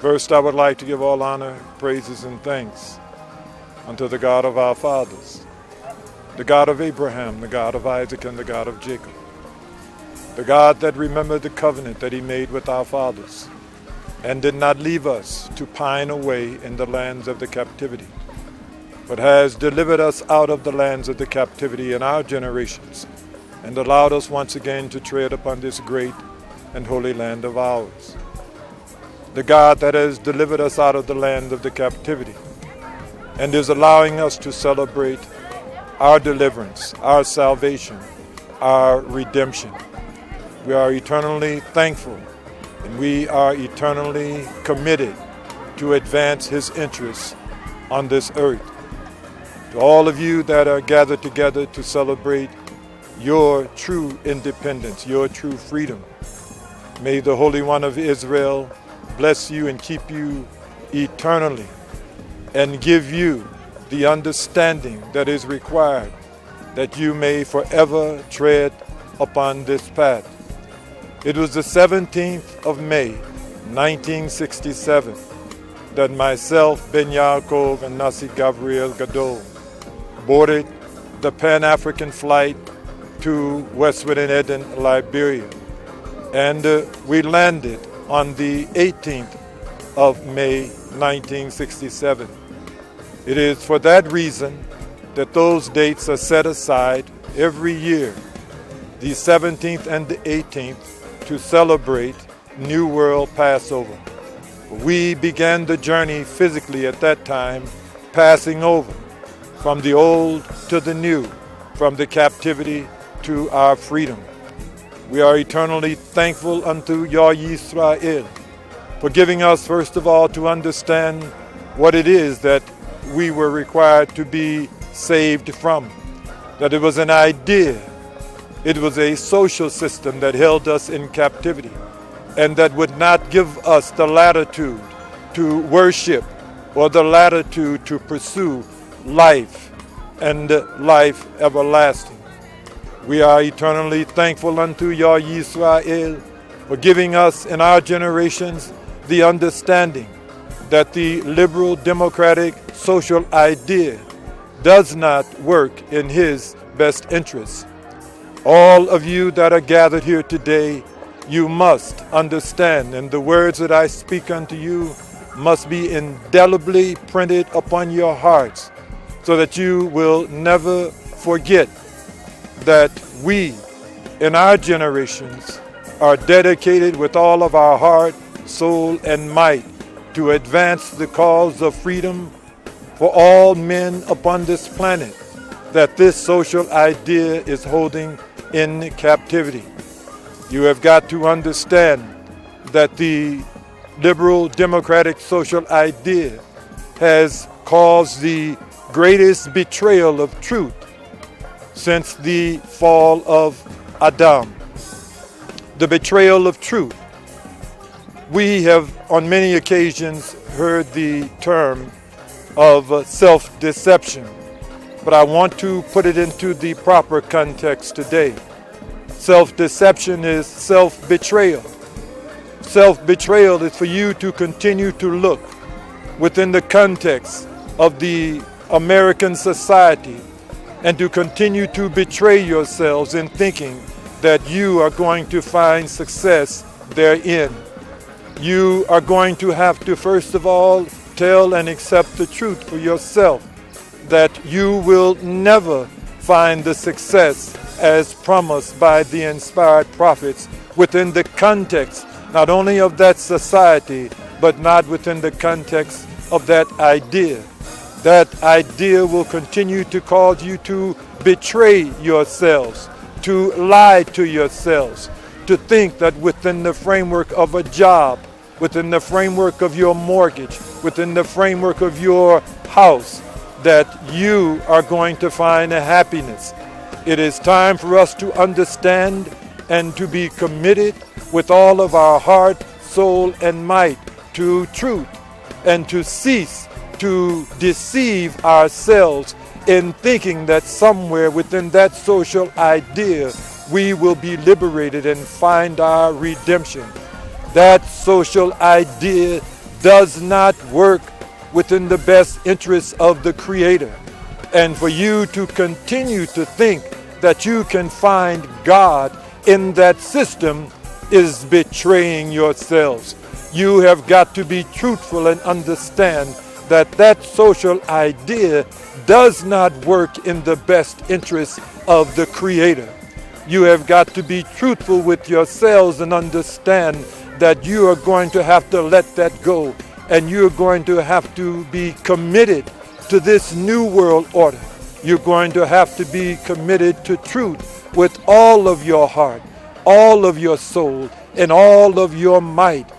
First, I would like to give all honor, praises, and thanks unto the God of our fathers, the God of Abraham, the God of Isaac, and the God of Jacob, the God that remembered the covenant that he made with our fathers and did not leave us to pine away in the lands of the captivity, but has delivered us out of the lands of the captivity in our generations and allowed us once again to tread upon this great and holy land of ours. The God that has delivered us out of the land of the captivity and is allowing us to celebrate our deliverance, our salvation, our redemption. We are eternally thankful and we are eternally committed to advance his interests on this earth. To all of you that are gathered together to celebrate your true independence, your true freedom, may the Holy One of Israel bless you and keep you eternally and give you the understanding that is required that you may forever tread upon this path. It was the 17th of May, 1967, that myself, Ben Yaakov, and Nasi Gabriel Gadol boarded the Pan-African flight to Westwood and Eden, Liberia. And we landed on the 18th of May, 1967. It is for that reason that those dates are set aside every year, the 17th and the 18th, to celebrate New World Passover. We began the journey physically at that time, passing over from the old to the new, from the captivity to our freedom. We are eternally thankful unto Yah Yisrael for giving us, first of all, to understand what it is that we were required to be saved from. That it was an idea, it was a social system that held us in captivity and that would not give us the latitude to worship or the latitude to pursue life and life everlasting. We are eternally thankful unto Yah Yisrael for giving us in our generations the understanding that the liberal democratic social idea does not work in his best interests. All of you that are gathered here today, you must understand, and the words that I speak unto you must be indelibly printed upon your hearts so that you will never forget that we, in our generations, are dedicated with all of our heart, soul, and might to advance the cause of freedom for all men upon this planet that this social idea is holding in captivity. You have got to understand that the liberal democratic social idea has caused the greatest betrayal of truth since the fall of Adam. The betrayal of truth. We have on many occasions heard the term of self-deception, but I want to put it into the proper context today. Self-deception is self-betrayal. Self-betrayal is for you to continue to look within the context of the American society and to continue to betray yourselves in thinking that you are going to find success therein. You are going to have to, first of all, tell and accept the truth for yourself that you will never find the success as promised by the inspired prophets within the context not only of that society, but not within the context of that idea. That idea will continue to cause you to betray yourselves, to lie to yourselves, to think that within the framework of a job, within the framework of your mortgage, within the framework of your house, that you are going to find a happiness. It is time for us to understand and to be committed with all of our heart, soul, and might to truth and to cease to deceive ourselves in thinking that somewhere within that social idea we will be liberated and find our redemption. That social idea does not work within the best interests of the Creator. And for you to continue to think that you can find God in that system is betraying yourselves. You have got to be truthful and understand that that social idea does not work in the best interests of the Creator. You have got to be truthful with yourselves and understand that you are going to have to let that go, and you're going to have to be committed to this new world order. You're going to have to be committed to truth with all of your heart, all of your soul, and all of your might.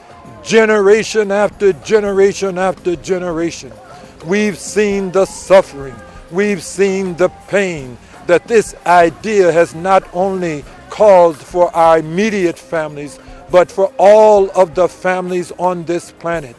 Generation after generation after generation, we've seen the suffering, we've seen the pain that this idea has not only caused for our immediate families, but for all of the families on this planet.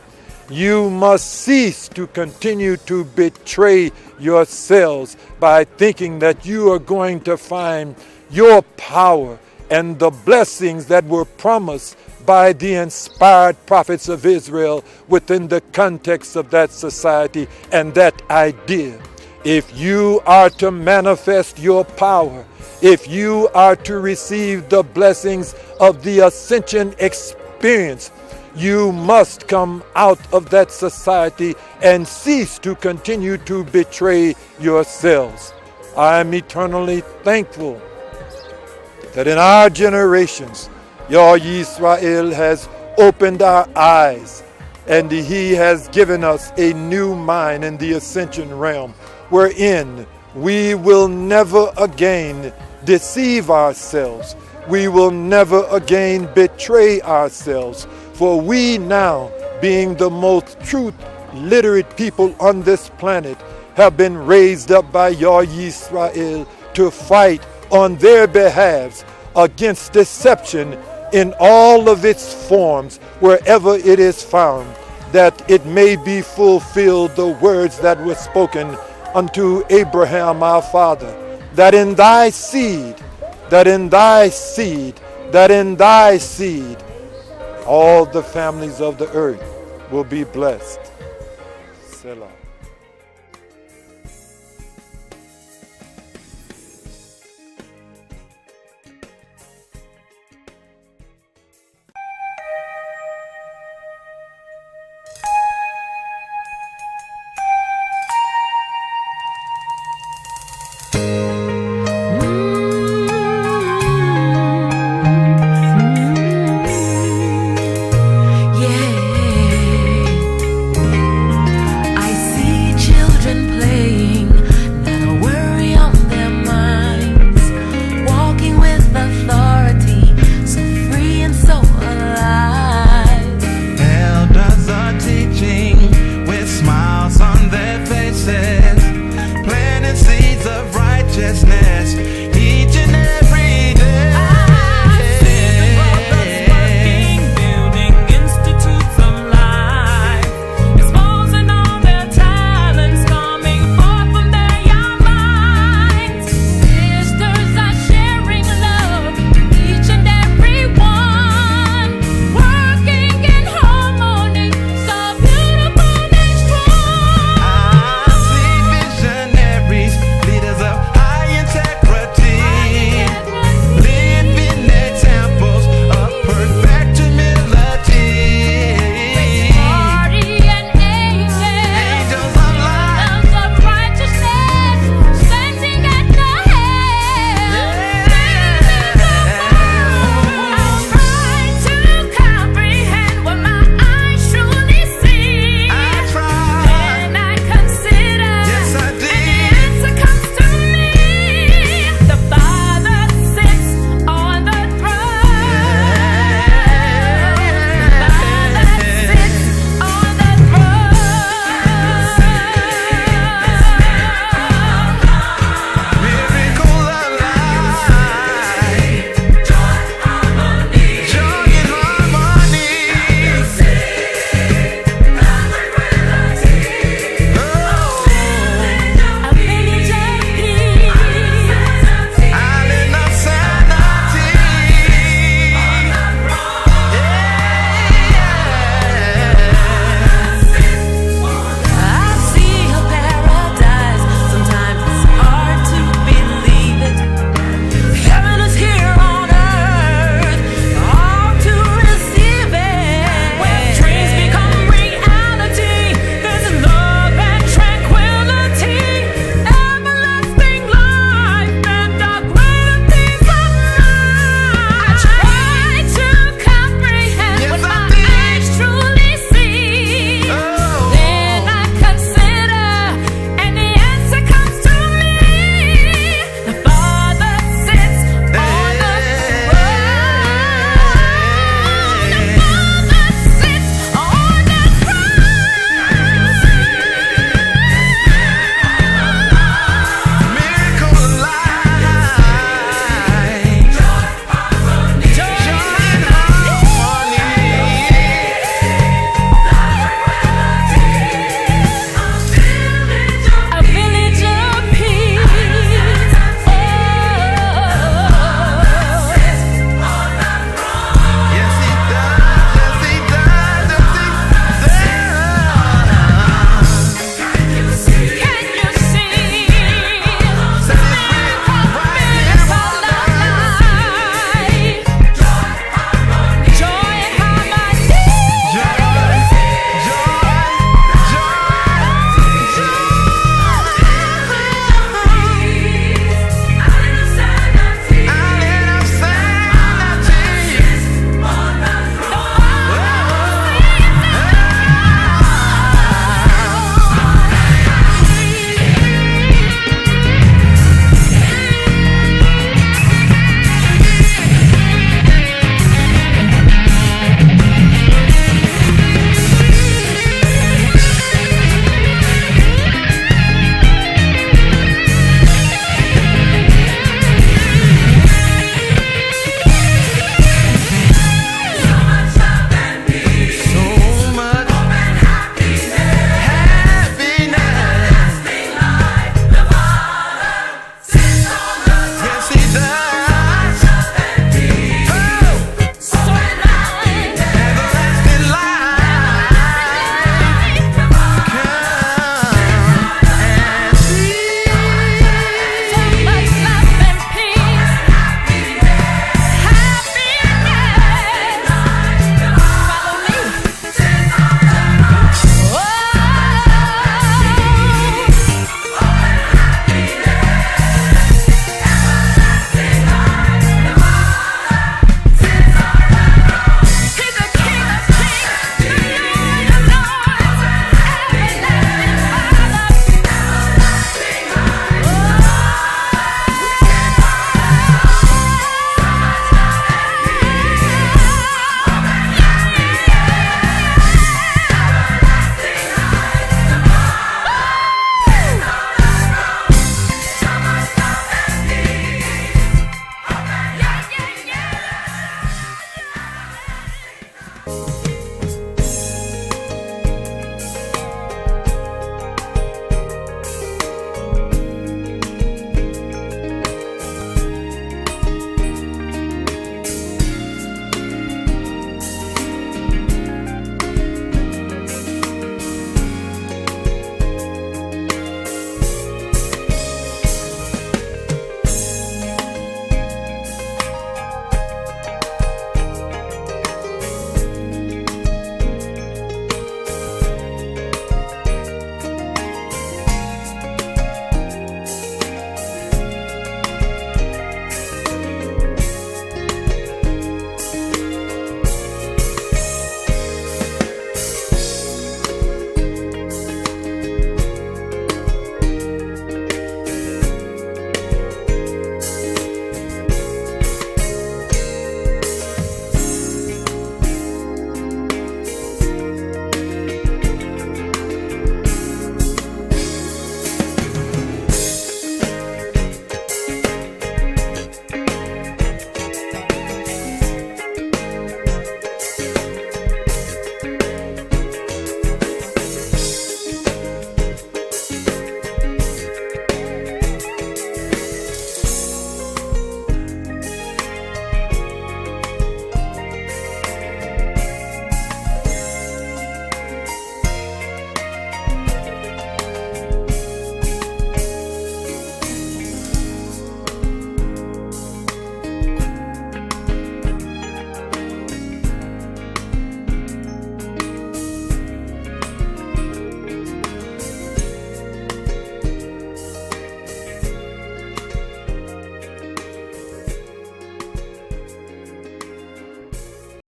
You must cease to continue to betray yourselves by thinking that you are going to find your power and the blessings that were promised by the inspired prophets of Israel within the context of that society and that idea. If you are to manifest your power, if you are to receive the blessings of the ascension experience, you must come out of that society and cease to continue to betray yourselves. I am eternally thankful that in our generations, Yah Yisrael has opened our eyes, and He has given us a new mind in the ascension realm, wherein we will never again deceive ourselves. We will never again betray ourselves. For we now, being the most truth-literate people on this planet, have been raised up by Yah Yisrael to fight on their behalves against deception in all of its forms, wherever it is found, that it may be fulfilled the words that were spoken unto Abraham our father, that in thy seed, that in thy seed, that in thy seed, all the families of the earth will be blessed. Selah.